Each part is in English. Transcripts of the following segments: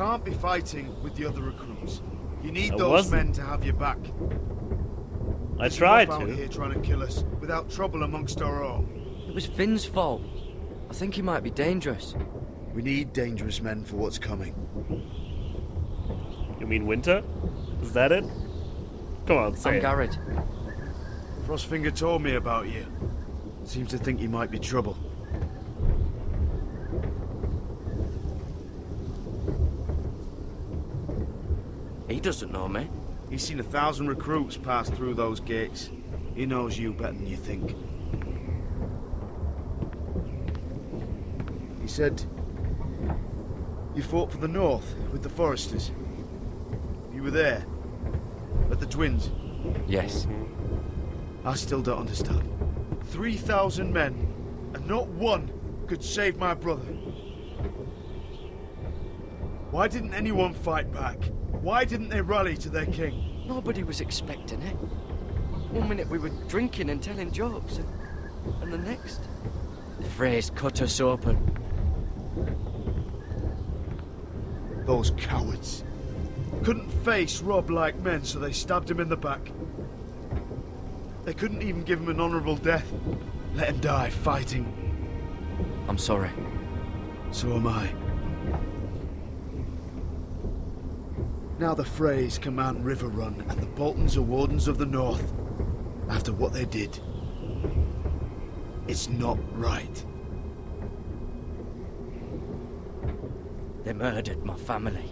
can't be fighting with the other recruits. You need those men to have your back. I tried to. Out here trying to kill us without trouble amongst our own. It was Finn's fault. I think he might be dangerous. We need dangerous men for what's coming. You mean Winter? Is that it? Come on, say it. I'm Garrett. Frostfinger told me about you. Seems to think you might be trouble. He doesn't know me. He's seen 1,000 recruits pass through those gates. He knows you better than you think. He said you fought for the North with the Foresters. You were there at the Twins. Yes. I still don't understand. 3,000 men, and not one could save my brother. Why didn't anyone fight back? Why didn't they rally to their king? Nobody was expecting it. One minute we were drinking and telling jokes, and the next, the Freys cut us open. Those cowards couldn't face Rob like men, so they stabbed him in the back. They couldn't even give him an honorable death. Let him die fighting. I'm sorry. So am I. Now the Freys command River Run, and the Boltons are Wardens of the North. After what they did, it's not right. They murdered my family.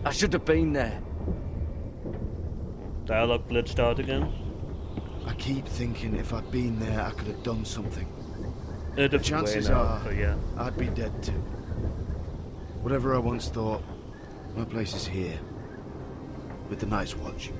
I should have been there. Dialogue glitched out again. I keep thinking if I'd been there, I could have done something. The chances are, I'd be dead too. Whatever I once thought, my place is here, with the Night's Watch.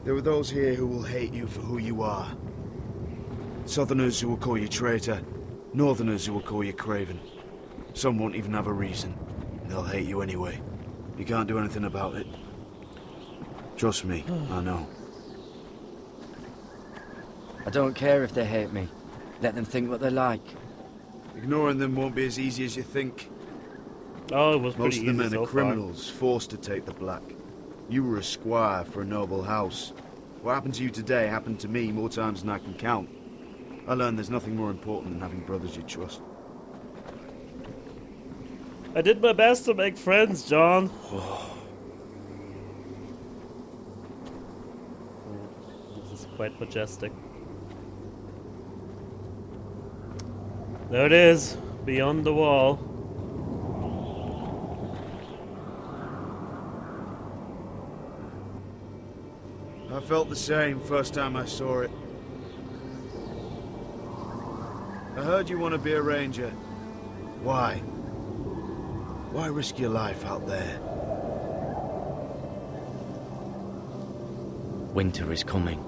There are those here who will hate you for who you are. Southerners who will call you traitor. Northerners who will call you craven. Some won't even have a reason. They'll hate you anyway. You can't do anything about it. Trust me, I know. I don't care if they hate me. Let them think what they like. Ignoring them won't be as easy as you think. Oh, it was pretty easy. Most of the men so are criminals, forced to take the black. You were a squire for a noble house. What happened to you today happened to me more times than I can count. I learned there's nothing more important than having brothers you trust. I did my best to make friends, John. This is quite majestic. There it is, beyond the wall. I felt the same first time I saw it. I heard you want to be a ranger. Why? Why risk your life out there? Winter is coming.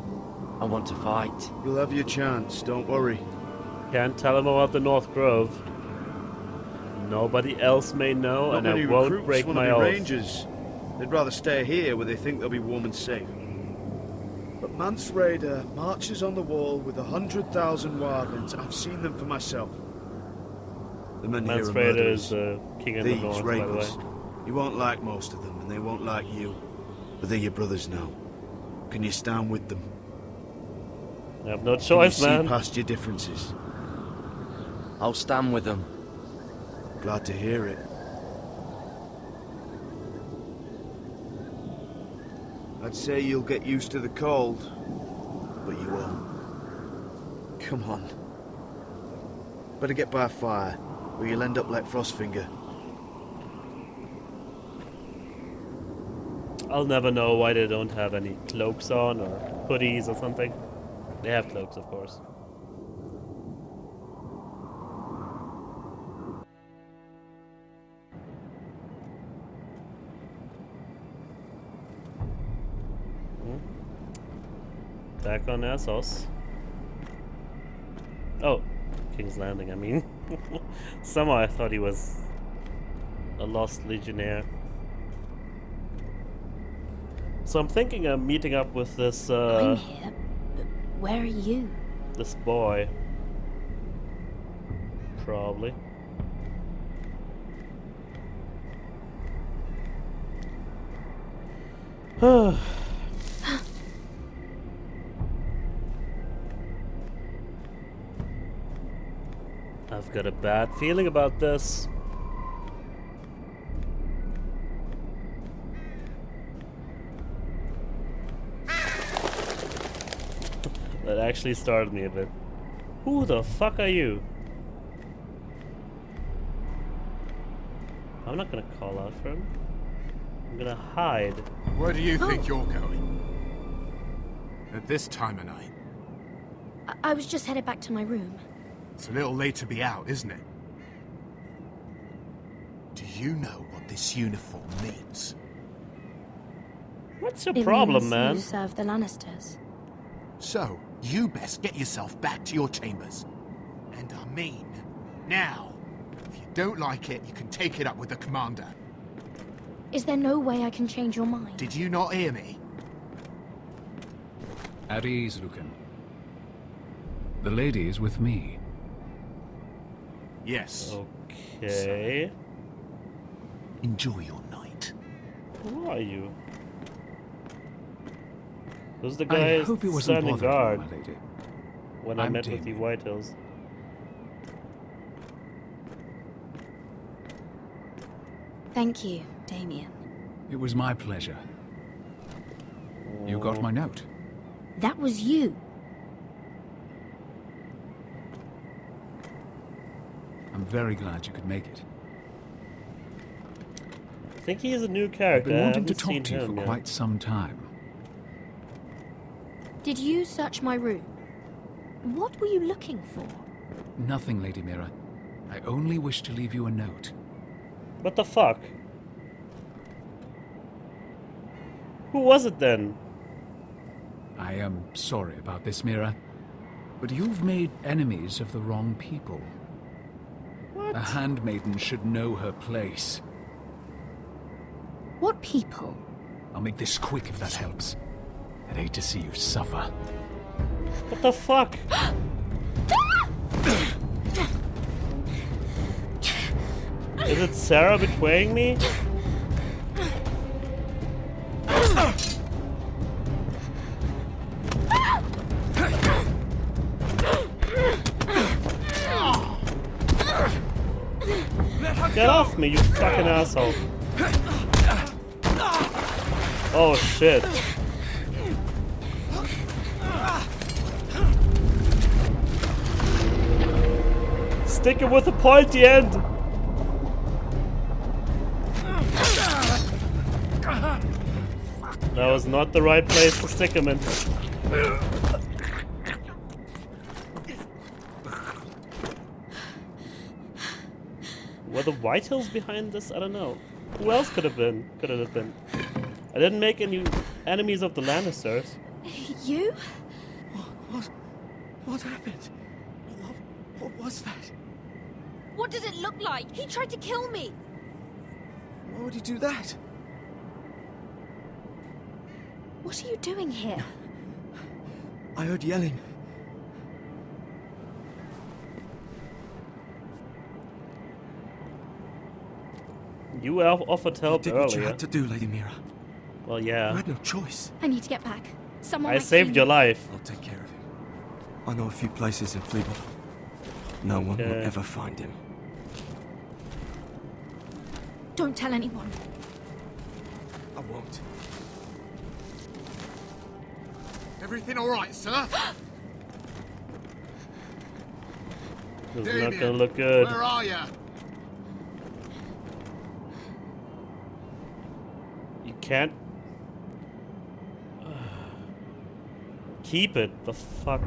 I want to fight. You'll have your chance, don't worry. Can't tell him about the North Grove. Nobody else may know, and I won't break my oath. Rangers. They'd rather stay here where they think they'll be warm and safe. But Mance Rayder marches on the wall with 100,000 wildlings. I've seen them for myself. The men here are murderers. King of the North, by the way. You won't like most of them, and they won't like you. But they're your brothers now. Can you stand with them? I have no choice, man. See past your differences. I'll stand with them. Glad to hear it. I'd say you'll get used to the cold, but you won't. Come on. Better get by a fire, or you'll end up like Frostfinger. I'll never know why they don't have any cloaks on, or hoodies or something. They have cloaks, of course. Back on Essos. King's Landing, I mean. Somehow I thought he was a lost legionnaire. So I'm thinking of meeting up with this, I'm here, but where are you? this boy. Probably. I've got a bad feeling about this. That actually startled me a bit. Who the fuck are you? I'm not gonna call out for him. I'm gonna hide. Where do you think you're going? At this time of night? I was just headed back to my room. It's a little late to be out, isn't it? Do you know what this uniform means? What's your It problem, means man? You serve the Lannisters. So, you best get yourself back to your chambers. And I mean, now. If you don't like it, you can take it up with the commander. Is there no way I can change your mind? Did you not hear me? At ease, Lucan. The lady is with me. Yes. Okay. Enjoy your night. Who are you? Who's the guy I hope it wasn't standing bothering guard you, my lady. when I I'm met with the Damien. Whitehills? Thank you, Damien. It was my pleasure. You got my note. That was you. I'm very glad you could make it. I think he's a new I've character. been I wanting to haven't talk seen to you him for yet. quite some time. Did you search my room? What were you looking for? Nothing, Lady Mira. I only wish to leave you a note. What the fuck? Who was it then? I am sorry about this, Mira, but you've made enemies of the wrong people. What? A handmaiden should know her place. What people? I'll make this quick if that helps. I'd hate to see you suffer. What the fuck? Is it Sarah betraying me? Get off me, you fucking asshole. Oh shit. Stick it with the pointy end. That was not the right place to stick him in. Were the Whitehills behind this? I don't know. Who else could have been? Could it have been? I didn't make any enemies of the Lannisters. You? What happened? What was that? What did it look like? He tried to kill me. Why would he do that? What are you doing here? I heard yelling. You offered You help did what you earlier. had to do, Lady Mira. Well, You yeah. had no choice. I need to get back. Someone I might see saved your me. life. I'll take care of him. I know a few places in Fleetwood. No one will Okay. ever find him. Don't tell anyone. I won't. Everything all right, sir? This is not Damien, gonna look good. Where are you? You can't... Keep it. The fuck?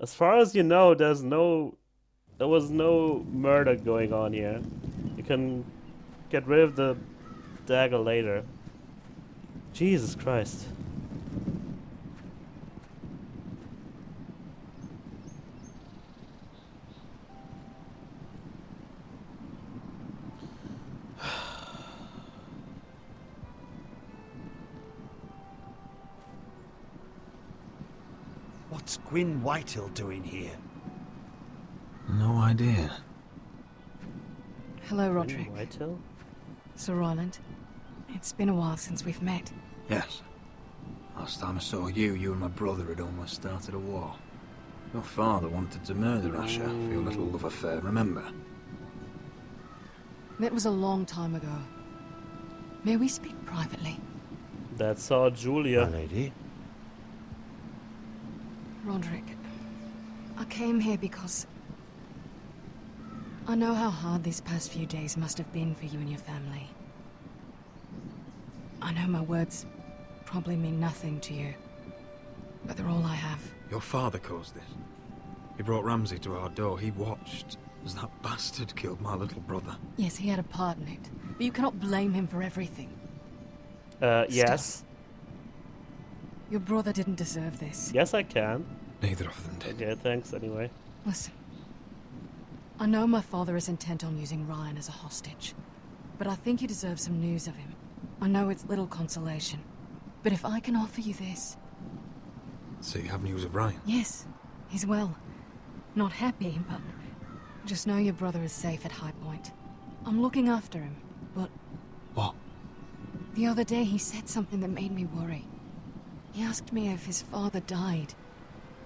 As far as you know, there was no murder going on here. You can get rid of the dagger later. Jesus Christ. What's Gwyn Whitehill doing here? No idea. Hello, Roderick. Whitehill? Sir Roland. It's been a while since we've met. Yes. Last time I saw you, you and my brother had almost started a war. Your father wanted to murder Asher for your little love affair, remember? That was a long time ago. May we speak privately? That's our Julia. My lady. Roderick, I came here because I know how hard these past few days must have been for you and your family. I know my words probably mean nothing to you, but they're all I have. Your father caused this. He brought Ramsay to our door. He watched as that bastard killed my little brother. Yes, he had a part in it, but you cannot blame him for everything. Yes. Your brother didn't deserve this. Yes, I can. Neither of them did. Okay, thanks anyway. Listen, I know my father is intent on using Ryan as a hostage, but I think you deserve some news of him. I know it's little consolation, but if I can offer you this... So you have news of Ryan? Yes, he's well. Not happy, but just know your brother is safe at High Point. I'm looking after him, but... What? The other day he said something that made me worry. He asked me if his father died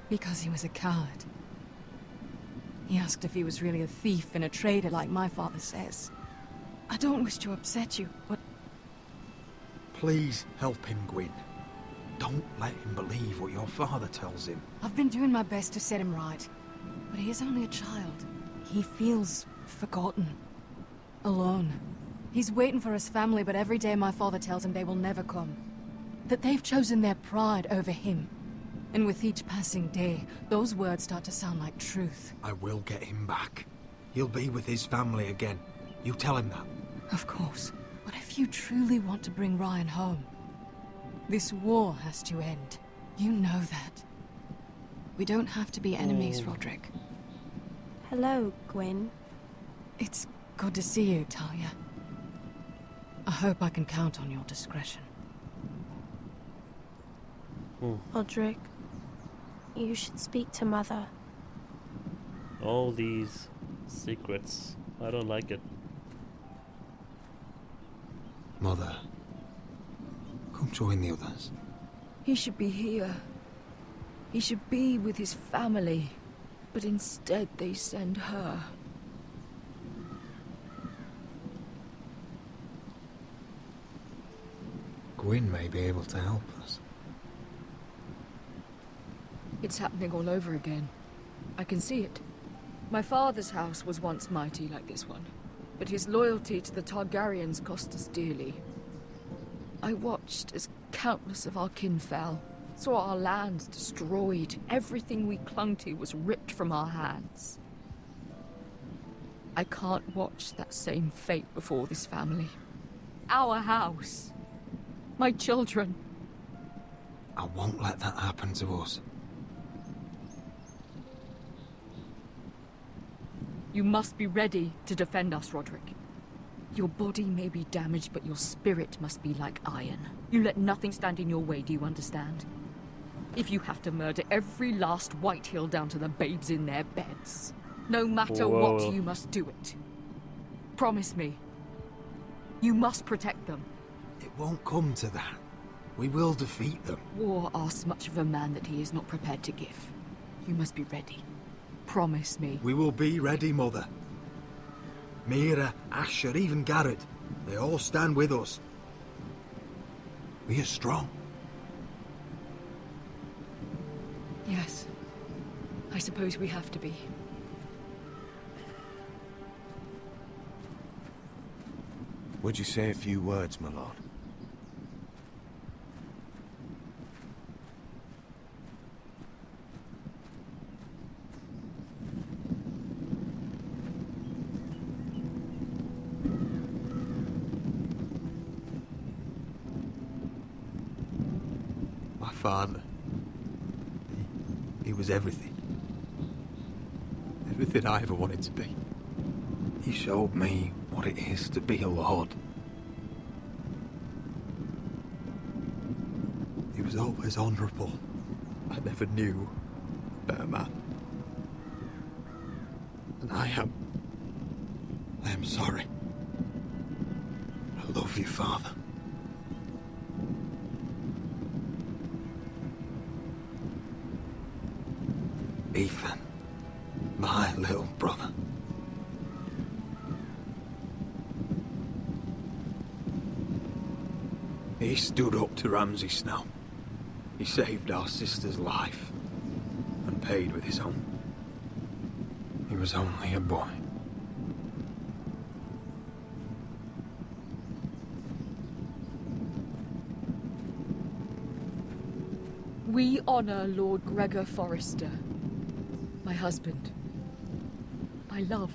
because he was a coward. He asked if he was really a thief and a traitor like my father says. I don't wish to upset you, but... Please help him, Gwyn. Don't let him believe what your father tells him. I've been doing my best to set him right, but he is only a child. He feels forgotten, alone. He's waiting for his family, but every day my father tells him they will never come. That they've chosen their pride over him. And with each passing day, those words start to sound like truth. I will get him back. He'll be with his family again. You tell him that. Of course. But if you truly want to bring Ryan home, this war has to end. You know that. We don't have to be enemies, Roderick. Hello, Gwyn. It's good to see you, Talia. I hope I can count on your discretion. Roderick, you should speak to Mother. All these secrets. I don't like it. Mother, come join the others. He should be here. He should be with his family. But instead they send her. Gwyn may be able to help us. It's happening all over again. I can see it. My father's house was once mighty like this one, but his loyalty to the Targaryens cost us dearly. I watched as countless of our kin fell, saw our lands destroyed, everything we clung to was ripped from our hands. I can't watch that same fate before this family. Our house. My children. I won't let that happen to us. You must be ready to defend us, Roderick. Your body may be damaged, but your spirit must be like iron. You let nothing stand in your way, do you understand? If you have to murder every last Whitehill down to the babes in their beds, no matter what, you must do it. Promise me. You must protect them. It won't come to that. We will defeat them. War asks much of a man that he is not prepared to give. You must be ready. Promise me. We will be ready, Mother. Mira, Asher, even Garrett. They all stand with us. We are strong. Yes. I suppose we have to be. Would you say a few words, my lord? My father. He was everything. Everything I ever wanted to be. He showed me what it is to be a lord. He was always honourable. I never knew better man. And I am sorry. I love you, Father. Ethan, my little brother. He stood up to Ramsay Snow. He saved our sister's life and paid with his own. He was only a boy. We honor Lord Gregor Forrester, my husband, my love,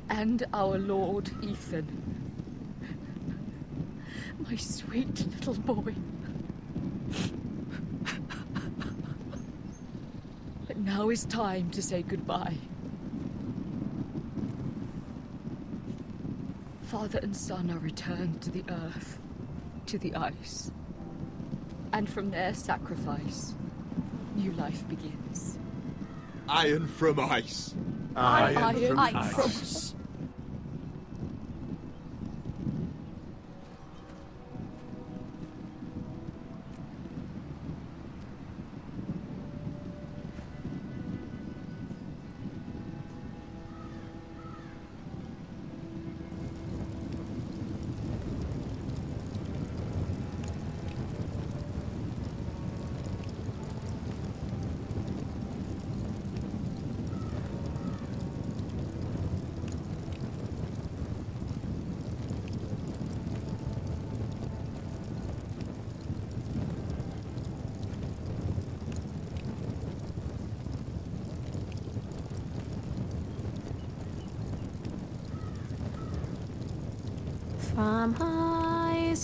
and our Lord Ethan, my sweet little boy. But now is time to say goodbye. Father and son are returned to the earth, to the ice. And from their sacrifice, new life begins. Iron from ice. Iron from ice.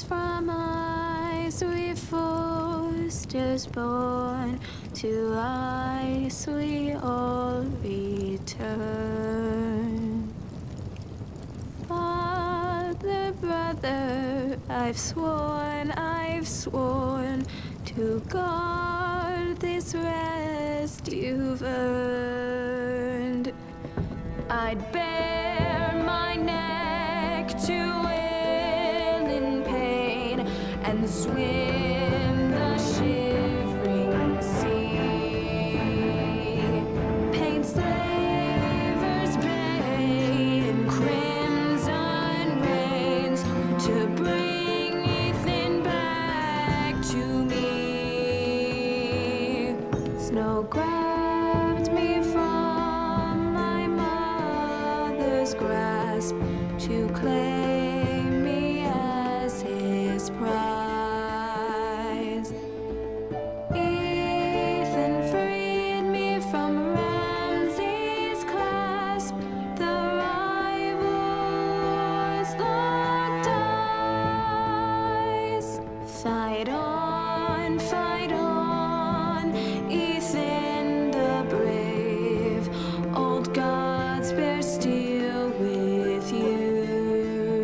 From ice we Forsters born, to ice we all return. Father, brother, I've sworn to guard this rest you've earned. I'd bare my neck to and swim the shivering sea. Paint slavers' bay in crimson rains to bring Ethan back to me. Snow grabbed me from my mother's grasp to claim me as his prize. Fight on, Ethan the brave. Old gods bear steel with you.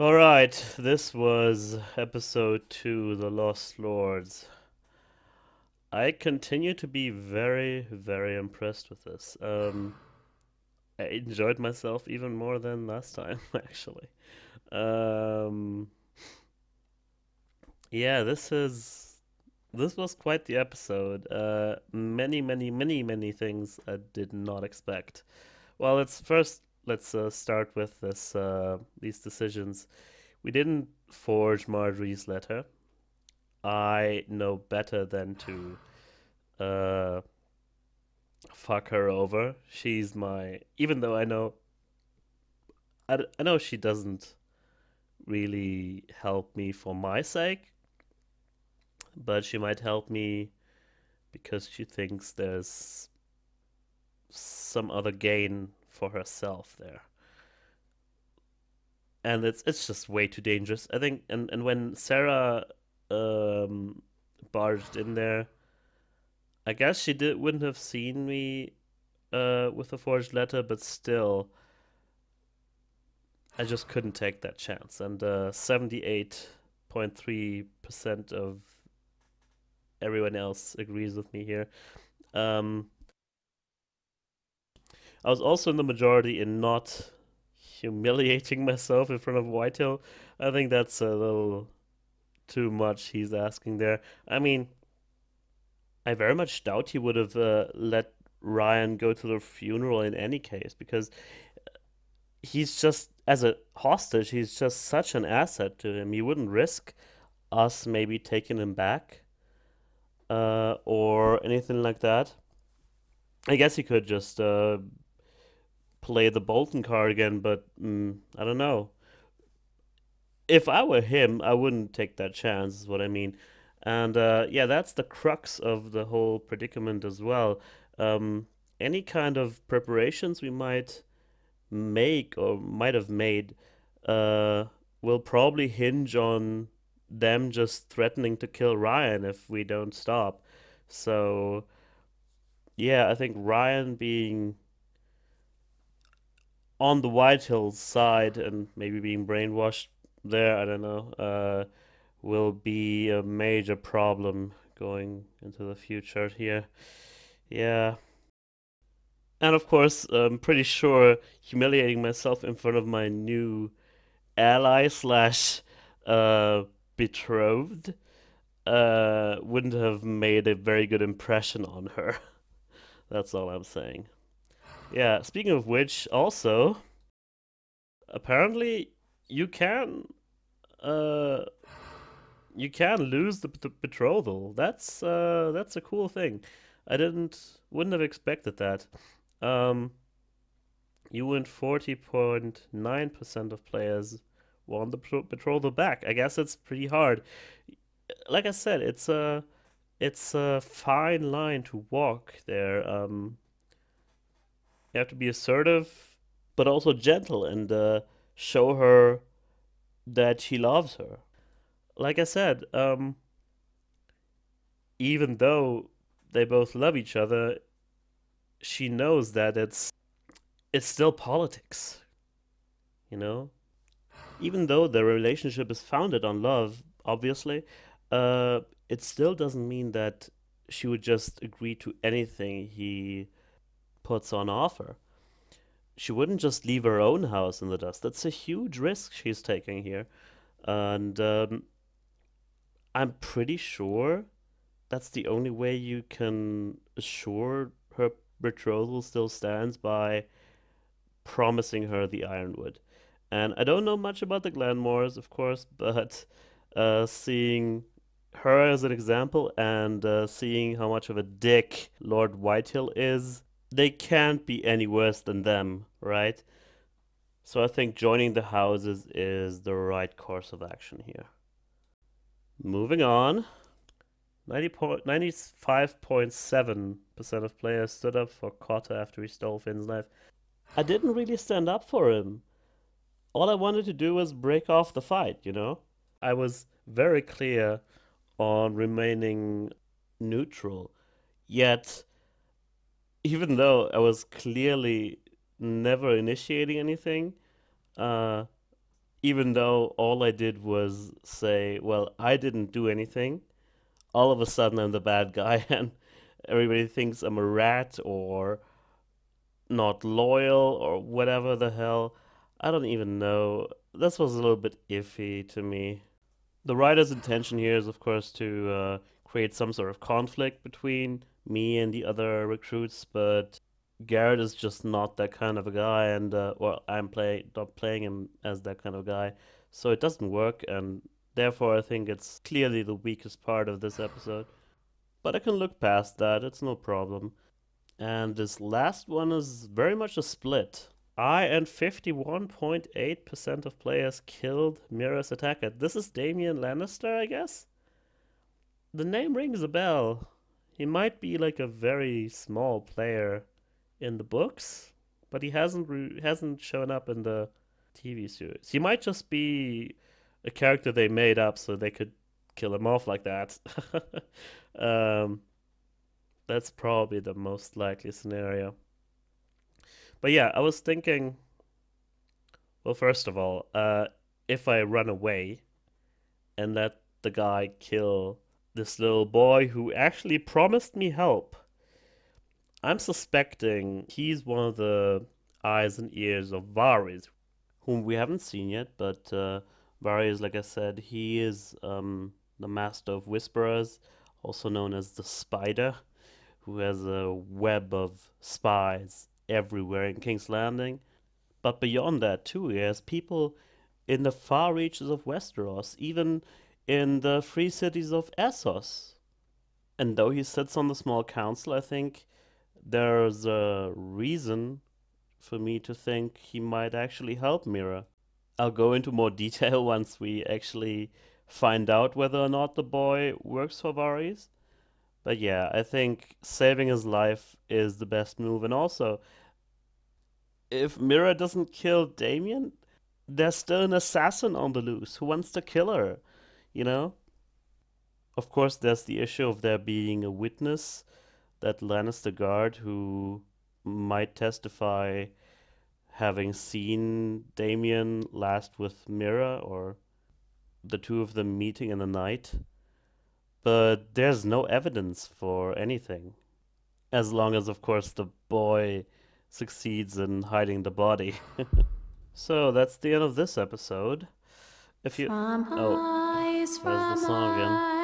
Alright, this was episode 2, The Lost Lords. I continue to be very, very impressed with this. I enjoyed myself even more than last time, actually. Yeah, this was quite the episode. Many things I did not expect. Well, let's start with these decisions. We didn't forge Marjorie's letter. I know better than to fuck her over. She's my, even though I know she doesn't really help me for my sake, but she might help me because she thinks there's some other gain for herself there. And it's just way too dangerous. I think and when Sarah barged in there, I guess she wouldn't have seen me with a forged letter, but still I just couldn't take that chance. And 78.3% of everyone else agrees with me here. I was also in the majority in not humiliating myself in front of Whitehill. I think that's a little too much he's asking there. I mean, I very much doubt he would have let Ryan go to the funeral in any case, because he's just, as a hostage, he's just such an asset to him. He wouldn't risk us maybe taking him back or anything like that. I guess he could just play the Bolton card again, but I don't know. If I were him, I wouldn't take that chance, is what I mean. And yeah, that's the crux of the whole predicament as well. Any kind of preparations we might make or might have made will probably hinge on them just threatening to kill Ryan if we don't stop. So yeah, I think Ryan being on the Whitehill's side and maybe being brainwashed there, I don't know, will be a major problem going into the future here. Yeah. And of course, I'm pretty sure humiliating myself in front of my new ally slash betrothed wouldn't have made a very good impression on her. That's all I'm saying. Yeah, speaking of which, also, apparently you can lose the betrothal. That's a cool thing. I wouldn't have expected that. You win 40.9% of players want the betrothal back. I guess it's pretty hard. Like I said, it's a fine line to walk there. You have to be assertive, but also gentle, and show her that she loves her. Like I said, even though they both love each other, she knows that it's still politics, you know? Even though their relationship is founded on love, obviously, it still doesn't mean that she would just agree to anything he puts on offer. She wouldn't just leave her own house in the dust. That's a huge risk she's taking here. And I'm pretty sure that's the only way you can assure her betrothal still stands, by promising her the Ironwood. And I don't know much about the Glenmores, of course, but seeing her as an example and seeing how much of a dick Lord Whitehill is, they can't be any worse than them, right? So I think joining the houses is the right course of action here. Moving on. 95.7% of players stood up for Cotter after he stole Finn's knife. I didn't really stand up for him. All I wanted to do was break off the fight, you know? I was very clear on remaining neutral. Yet, even though I was clearly never initiating anything, even though all I did was say, well, I didn't do anything, all of a sudden I'm the bad guy and everybody thinks I'm a rat or not loyal or whatever the hell. I don't even know. This was a little bit iffy to me. The writer's intention here is, of course, to create some sort of conflict between me and the other recruits, but Garrett is just not that kind of a guy, and well, not playing him as that kind of guy, so it doesn't work, and therefore I think it's clearly the weakest part of this episode. But I can look past that; it's no problem. And this last one is very much a split. I and 51.8% of players killed Mira's attacker. This is Damian Lannister, I guess? The name rings a bell. He might be like a very small player in the books, but he hasn't shown up in the TV series. He might just be a character they made up so they could kill him off like that. That's probably the most likely scenario. But yeah, I was thinking, well, first of all, if I run away and let the guy kill this little boy who actually promised me help, I'm suspecting he's one of the eyes and ears of Varys, whom we haven't seen yet, but Varys, like I said, he is the master of whisperers, also known as the Spider, who has a web of spies everywhere in King's Landing. But beyond that too, he has people in the far reaches of Westeros, even in the free cities of Essos. And though he sits on the small council, I think there's a reason for me to think he might actually help Mira. I'll go into more detail once we actually find out whether or not the boy works for Varys. But yeah, I think saving his life is the best move. And also, if Mira doesn't kill Damien, there's still an assassin on the loose who wants to kill her, you know? Of course, there's the issue of there being a witness, that Lannister guard who might testify having seen Damien last with Mira, or the two of them meeting in the night. But there's no evidence for anything. As long as, of course, the boy succeeds in hiding the body. So that's the end of this episode. If you... there's the song again.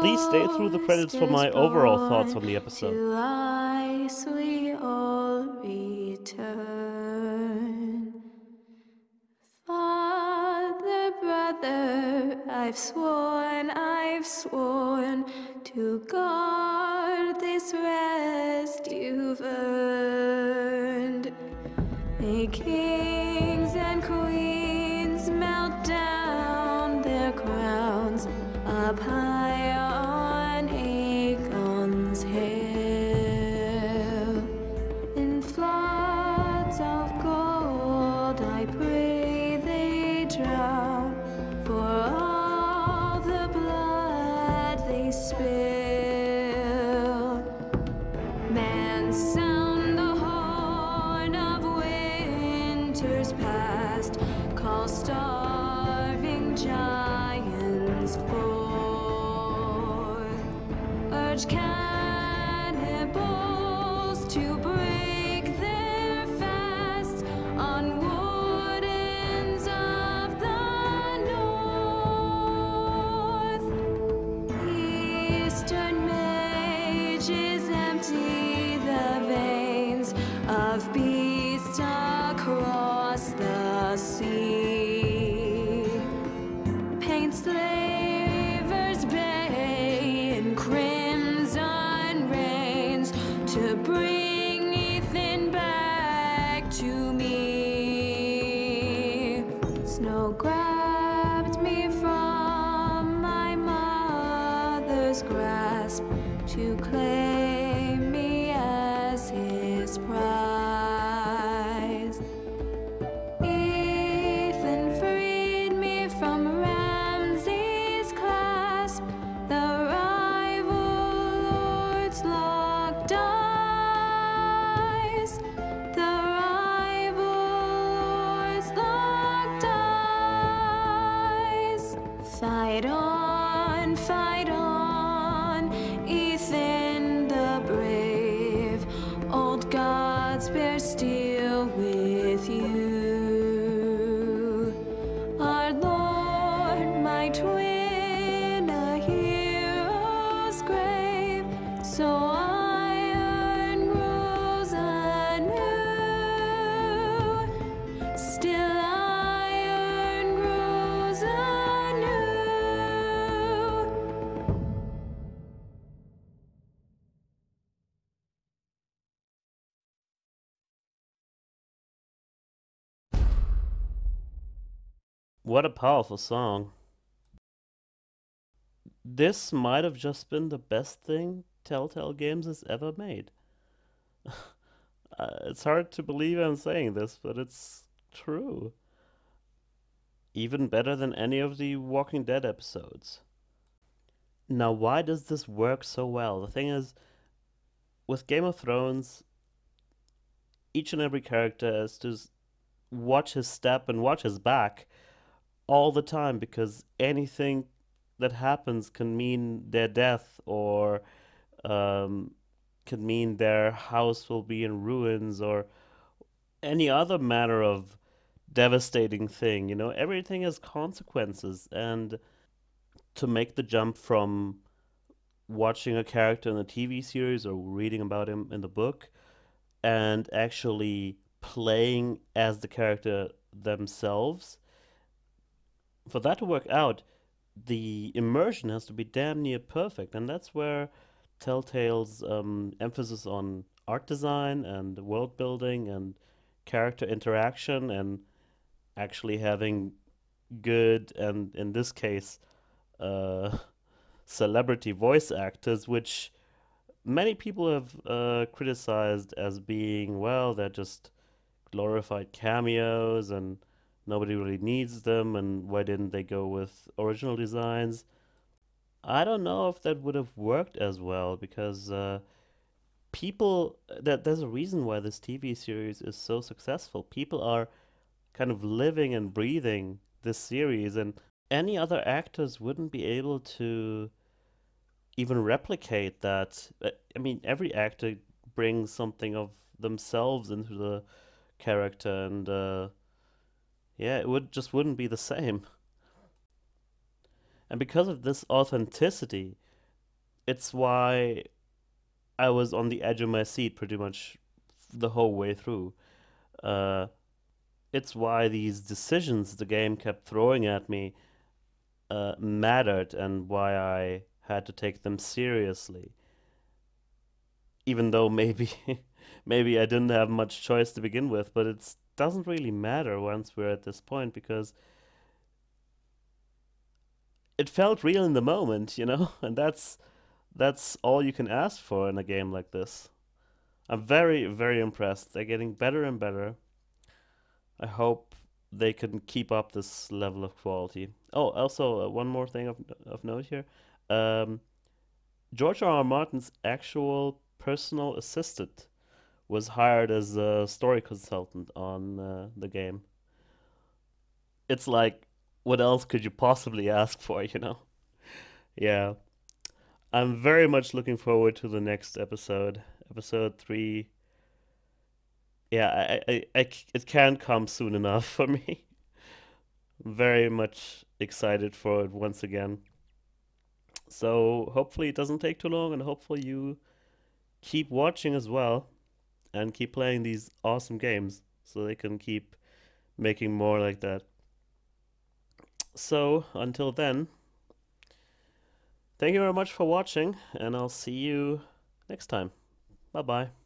Please stay through the credits for my overall thoughts on the episode. To ice we all return. Father, brother, I've sworn to guard this rest you've earned. May kings and queens melt down their crowns up high on Aegon's hill. In floods of gold I pray they drown, for all the blood they spill. Man, sound the horn of winter's past, call starving giants forth, urge cannibals to break their fast on wardens of the north. Eastern mages empty the veins of beasts across the sea. Paint slavers bay in crimson rains to bring Ethan back to me. Snow grabbed me from my mother's grasp to claim me as his prize. Ethan freed me from Ramsay's clasp, the rival lord's locked eyes, the rival lord's locked eyes. So iron grows anew. Still iron grows anew. What a powerful song. This might have just been the best thing Telltale Games has ever made. It's hard to believe I'm saying this, but it's true. Even better than any of the Walking Dead episodes. Now, why does this work so well? The thing is, with Game of Thrones, each and every character has to watch his step and watch his back all the time, because anything that happens can mean their death, or can mean their house will be in ruins, or any other manner of devastating thing. You know, everything has consequences, and to make the jump from watching a character in a TV series or reading about him in the book and actually playing as the character themselves, for that to work out, the immersion has to be damn near perfect. And that's where Telltale's emphasis on art design and world building and character interaction and actually having good, and in this case, celebrity voice actors, which many people have criticized as being, well, they're just glorified cameos and nobody really needs them, and why didn't they go with original designs? I don't know if that would have worked as well, because there's a reason why this TV series is so successful. People are kind of living and breathing this series, and any other actors wouldn't be able to even replicate that. I mean, every actor brings something of themselves into the character, and yeah, it wouldn't be the same. And because of this authenticity, it's why I was on the edge of my seat pretty much the whole way through. It's why these decisions the game kept throwing at me mattered, and why I had to take them seriously. Even though maybe maybe I didn't have much choice to begin with, but it doesn't really matter once we're at this point, because it felt real in the moment, you know? And that's all you can ask for in a game like this. I'm very, very impressed. They're getting better and better. I hope they can keep up this level of quality. Oh, also, one more thing of note here. George R. R. Martin's actual personal assistant was hired as a story consultant on the game. It's like, what else could you possibly ask for, you know? Yeah. I'm very much looking forward to the next episode. Episode 3. Yeah, it can't come soon enough for me. I'm very much excited for it once again. So hopefully it doesn't take too long, and hopefully you keep watching as well and keep playing these awesome games so they can keep making more like that. So until then, thank you very much for watching, and I'll see you next time. Bye bye.